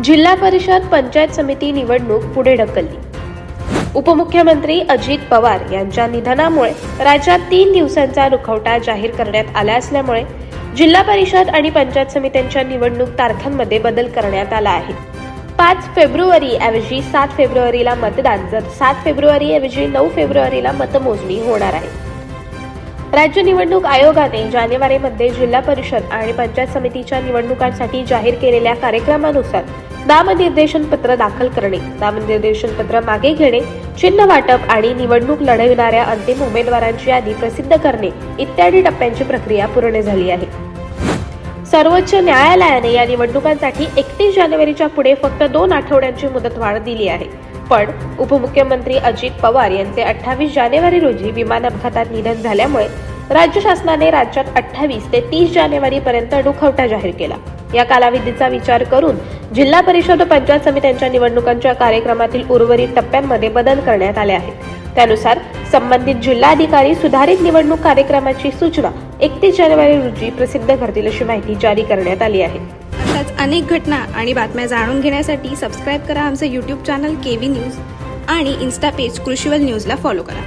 जिल्हा परिषद पंचायत समिती निवडणूक पुढे ढकलली। उपमुख्यमंत्री अजित पवार यांच्या निधनामुळे राज्यात 3 दिवसांचा रुखवटा जाहीर करण्यात आला असल्यामुळे जिल्हा परिषद आणि पंचायत समित्यांच्या निवडणूक तारखांमध्ये बदल करण्यात आला आहे। 5 फेब्रुवारी ऐवजी 7 फेब्रुवारीला मतदान, तर 7 फेब्रुवारी ऐवजी 9 फेब्रुवारीला मतमोजणी होणार आहे। राज्य निवडणूक आयोगाने जानेवारीमध्ये जिल्हा परिषद आणि पंचायत समितीच्या निवडणुकांसाठी जाहीर केलेल्या कार्यक्रमानुसार नामनिर्देशन पत्र दाखल करणे, नामनिर्देशन पत्र मागे घेणे, चिन्ह वाटप आणि निवडणूक लढविणाऱ्या अंतिम उमेदवारांची यादी प्रसिद्ध करणे इत्यादी टप्प्यांची प्रक्रिया पूर्ण झाली आहे। सर्वोच्च न्यायालयाने या निवडणुकांसाठी 31 जानेवारीच्या पुढे फक्त 2 आठवड्यांची मुदतवाढ दिली आहे। पण उपमुख्यमंत्री अजित पवार यांचे 28 जानेवारी रोजी विमान अपघातात निधन झाल्यामुळे राज्य शासनाने राज्यात 28 ते 30 जानेवारी पर्यंत रुखवटा जाहीर केला। या कालावधीचा विचार करून जिल्हा परिषद व पंचायत समित्यांच्या निवडणुकांच्या कार्यक्रमातील उर्वरित टप्प्यांमध्ये बदल करण्यात आले आहेत। त्यानुसार संबंधित जिल्हाधिकारी सुधारित निवडणूक कार्यक्रमाची सूचना 31 जानेवारी रोजी प्रसिद्ध करतील अशी माहिती जारी करण्यात आली आहे। अशाच अनेक घटना आणि बातम्या जाणून घेण्यासाठी सबस्क्राईब करा आमचे YouTube चॅनल केव्ही न्यूज आणि इन्स्टा पेज कृषीवल न्यूजला फॉलो करा।